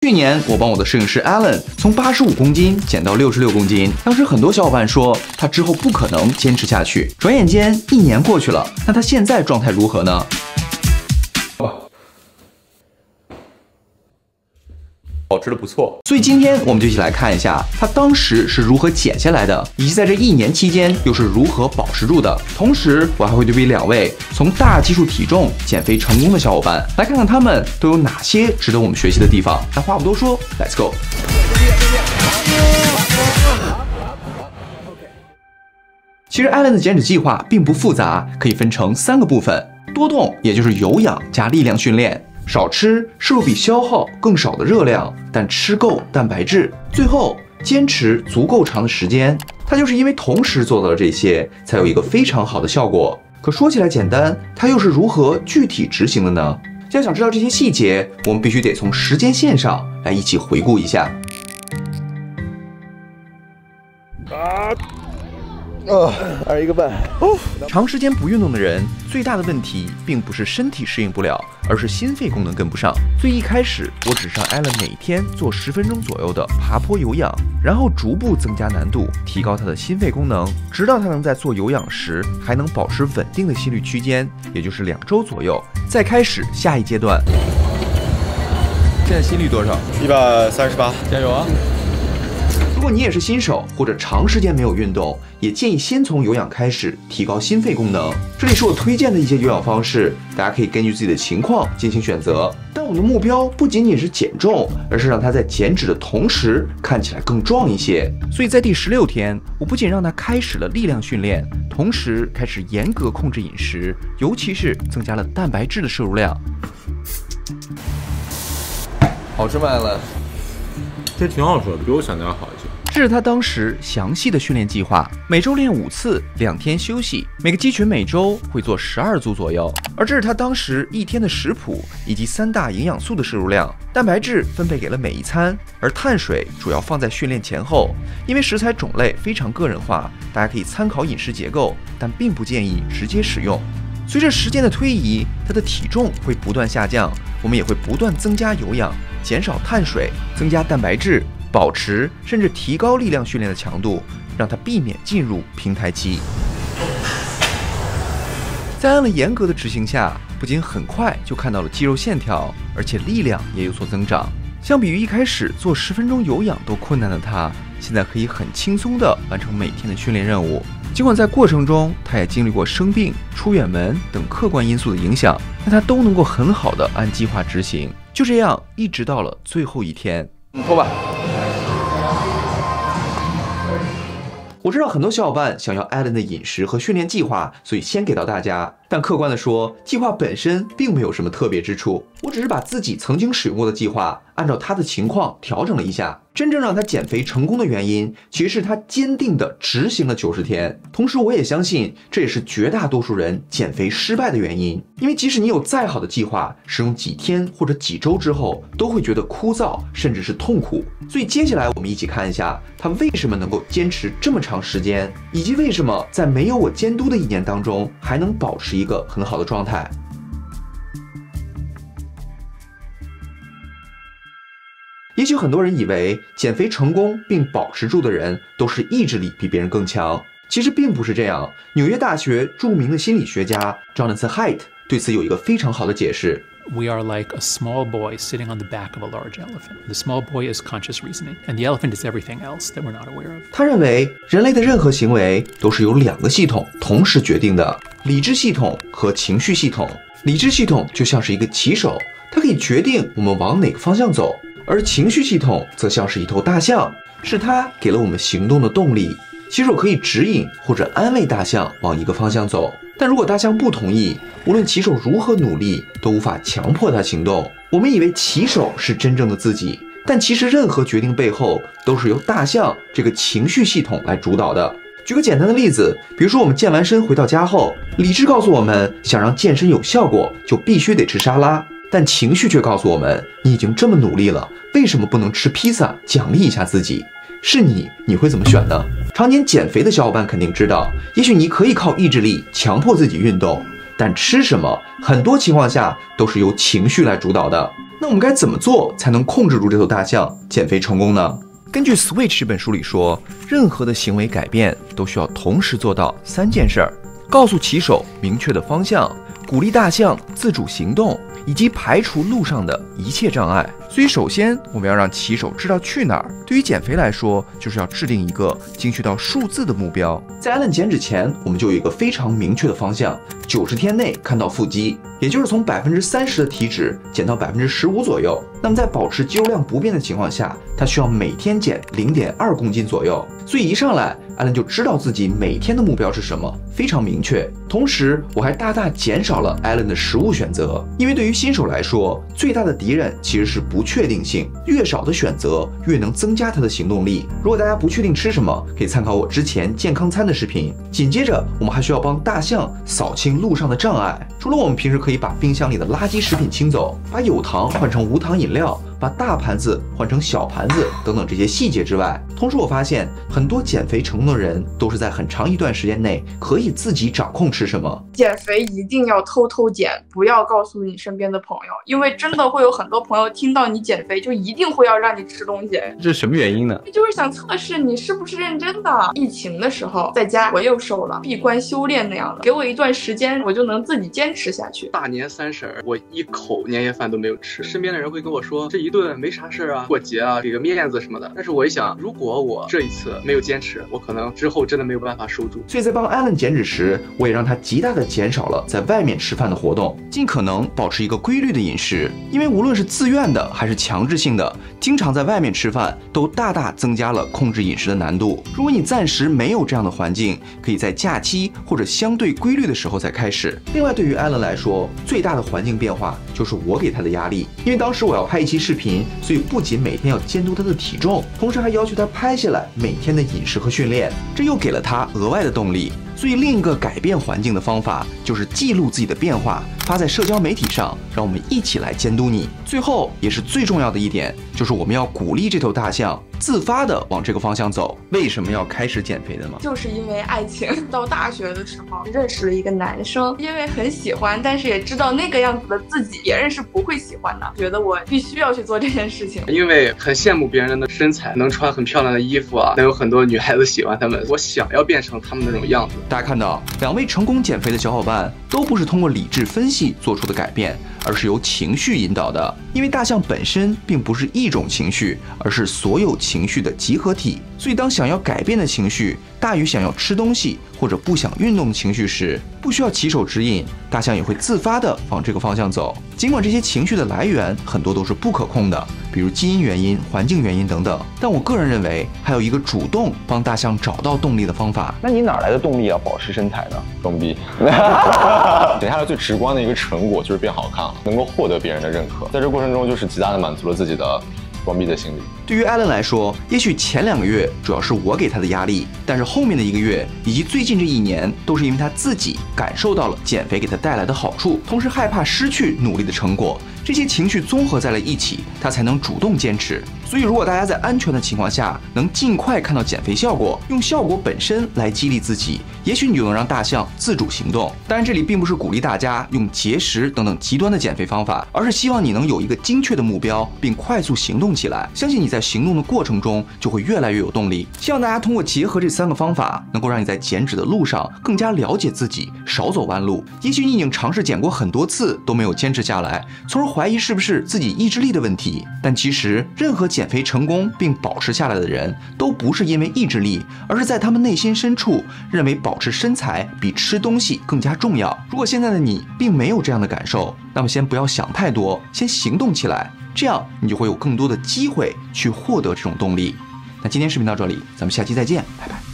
去年我帮我的摄影师 Alan 从85公斤减到66公斤，当时很多小伙伴说他之后不可能坚持下去。转眼间1年过去了，那他现在状态如何呢？保持的不错，所以今天我们就一起来看一下他当时是如何减下来的，以及在这1年期间又是如何保持住的。同时，我还会对比2位从大基数体重减肥成功的小伙伴，来看看他们都有哪些值得我们学习的地方。那话不多说 ，Let's go。其实 Alan 的减脂计划并不复杂，可以分成3个部分：多动，也就是有氧加力量训练。少吃，摄入比消耗更少的热量，但吃够蛋白质。最后，坚持足够长的时间。他就是因为同时做到了这些，才有一个非常好的效果。可说起来简单，他又是如何具体执行的呢？要想知道这些细节，我们必须得从时间线上来一起回顾一下。2个半。长时间不运动的人，最大的问题并不是身体适应不了，而是心肺功能跟不上。所以一开始我只让 Alan 每天做10分钟左右的爬坡有氧，然后逐步增加难度，提高他的心肺功能，直到他能在做有氧时还能保持稳定的心率区间，也就是2周左右。再开始下一阶段。现在心率多少？138，加油啊！如果你也是新手或者长时间没有运动，也建议先从有氧开始，提高心肺功能。这里是我推荐的一些有氧方式，大家可以根据自己的情况进行选择。但我们的目标不仅仅是减重，而是让他在减脂的同时看起来更壮一些。所以在第16天，我不仅让他开始了力量训练，同时开始严格控制饮食，尤其是增加了蛋白质的摄入量。好吃吗，Alan？这挺好吃的，比我想象要好一些。这是他当时详细的训练计划，每周练5次，2天休息，每个肌群每周会做12组左右。而这是他当时1天的食谱以及3大营养素的摄入量，蛋白质分配给了每一餐，而碳水主要放在训练前后。因为食材种类非常个人化，大家可以参考饮食结构，但并不建议直接使用。随着时间的推移，他的体重会不断下降，我们也会不断增加有氧，减少碳水，增加蛋白质，保持甚至提高力量训练的强度，让它避免进入平台期。在Alan严格的执行下，不仅很快就看到了肌肉线条，而且力量也有所增长。相比于一开始做10分钟有氧都困难的他，现在可以很轻松地完成每天的训练任务。尽管在过程中他也经历过生病、出远门等客观因素的影响，但他都能够很好地按计划执行。就这样，一直到了最后1天。脱吧。我知道很多小伙伴想要 Alan 的饮食和训练计划，所以先给到大家。但客观的说，计划本身并没有什么特别之处，我只是把自己曾经使用过的计划，按照他的情况调整了一下。真正让他减肥成功的原因，其实是他坚定地执行了90天。同时，我也相信这也是绝大多数人减肥失败的原因。因为即使你有再好的计划，使用几天或者几周之后，都会觉得枯燥，甚至是痛苦。所以接下来我们一起看一下他为什么能够坚持这么长时间，以及为什么在没有我监督的1年当中，还能保持一个很好的状态。也许很多人以为减肥成功并保持住的人都是意志力比别人更强，其实并不是这样。纽约大学著名的心理学家 Jonathan Haidt 对此有一个非常好的解释。We are like a small boy sitting on the back of a large elephant. The small boy is conscious reasoning, and the elephant is everything else that we're not aware of. 他认为人类的任何行为都是由2个系统同时决定的，理智系统和情绪系统。理智系统就像是一个骑手，它可以决定我们往哪个方向走，而情绪系统则像是一头大象，是它给了我们行动的动力。骑手可以指引或者安慰大象往一个方向走，但如果大象不同意，无论骑手如何努力，都无法强迫它行动。我们以为骑手是真正的自己，但其实任何决定背后都是由大象这个情绪系统来主导的。举个简单的例子，比如说我们健完身回到家后，理智告诉我们，想让健身有效果，就必须得吃沙拉，但情绪却告诉我们，你已经这么努力了，为什么不能吃披萨奖励一下自己？是你会怎么选呢？常年减肥的小伙伴肯定知道，也许你可以靠意志力强迫自己运动，但吃什么，很多情况下都是由情绪来主导的。那我们该怎么做才能控制住这头大象，减肥成功呢？根据《Switch》这本书里说，任何的行为改变都需要同时做到3件事儿：告诉骑手明确的方向，鼓励大象自主行动，以及排除路上的一切障碍。所以首先我们要让骑手知道去哪儿。对于减肥来说，就是要制定一个精确到数字的目标。在 Allen 减脂前，我们就有一个非常明确的方向，90天内看到腹肌，也就是从30%的体脂减到15%左右。那么在保持肌肉量不变的情况下，他需要每天减0.2公斤左右。所以一上来，Allen 就知道自己每天的目标是什么，非常明确。同时，我还大大减少了 Allen 的食物选择，因为对于新手来说，最大的敌人其实是不确定性，越少的选择越能增加他的行动力。如果大家不确定吃什么，可以参考我之前健康餐的视频。紧接着，我们还需要帮大象扫清路上的障碍。除了我们平时可以把冰箱里的垃圾食品清走，把有糖换成无糖饮料，把大盘子换成小盘子等等这些细节之外，同时我发现很多减肥成功的人都是在很长一段时间内可以自己掌控吃什么。减肥一定要偷偷减，不要告诉你身边的朋友，因为真的会有很多朋友听到你减肥就一定会要让你吃东西。这是什么原因呢？就是想测试你是不是认真的。疫情的时候在家我又瘦了，闭关修炼那样的，给我一段时间我就能自己坚持下去。大年30我一口年夜饭都没有吃，身边的人会跟我说这一顿没啥事啊，过节啊，这个面子什么的。但是我一想，如果我这一次没有坚持，我可能之后真的没有办法守住。所以在帮 Allen 减脂时，我也让他极大的减少了在外面吃饭的活动，尽可能保持一个规律的饮食。因为无论是自愿的还是强制性的，经常在外面吃饭都大大增加了控制饮食的难度。如果你暂时没有这样的环境，可以在假期或者相对规律的时候再开始。另外，对于 Allen 来说，最大的环境变化就是我给他的压力。因为当时我要拍一期视频，所以不仅每天要监督他的体重，同时还要求他拍下来每天的饮食和训练，这又给了他额外的动力。所以另一个改变环境的方法就是记录自己的变化，发在社交媒体上，让我们一起来监督你。最后也是最重要的一点，就是我们要鼓励这头大象自发的往这个方向走。为什么要开始减肥的吗？就是因为爱情。到大学的时候认识了一个男生，因为很喜欢，但是也知道那个样子的自己别人是不会喜欢的，觉得我必须要去做这件事情。因为很羡慕别人的身材，能穿很漂亮的衣服啊，能有很多女孩子喜欢他们，我想要变成他们那种样子。大家看到2位成功减肥的小伙伴都不是通过理智分析做出的改变，而是由情绪引导的。因为大象本身并不是一种情绪，而是所有情绪的集合体。所以当想要改变的情绪大于想要吃东西或者不想运动的情绪时，不需要骑手指引，大象也会自发的往这个方向走。尽管这些情绪的来源很多都是不可控的，比如基因原因、环境原因等等，但我个人认为还有一个主动帮大象找到动力的方法。那你哪来的动力要保持身材呢？装逼。等下来最直观的一个成果就是变好看了，能够获得别人的认可，在这过程中就是极大的满足了自己的装逼的心理。对于 Allen 来说，也许前2个月主要是我给他的压力，但是后面的1个月以及最近这1年，都是因为他自己感受到了减肥给他带来的好处，同时害怕失去努力的成果。这些情绪综合在了一起，他才能主动坚持。所以如果大家在安全的情况下能尽快看到减肥效果，用效果本身来激励自己，也许你就能让大象自主行动。当然这里并不是鼓励大家用节食等等极端的减肥方法，而是希望你能有一个精确的目标并快速行动起来。相信你在行动的过程中就会越来越有动力。希望大家通过结合这3个方法，能够让你在减脂的路上更加了解自己，少走弯路。也许你已经尝试减过很多次都没有坚持下来，从而怀疑是不是自己意志力的问题。但其实任何减肥成功并保持下来的人都不是因为意志力，而是在他们内心深处认为保持身材比吃东西更加重要。如果现在的你并没有这样的感受，那么先不要想太多，先行动起来，这样你就会有更多的机会去获得这种动力。那今天视频到这里，咱们下期再见，拜拜。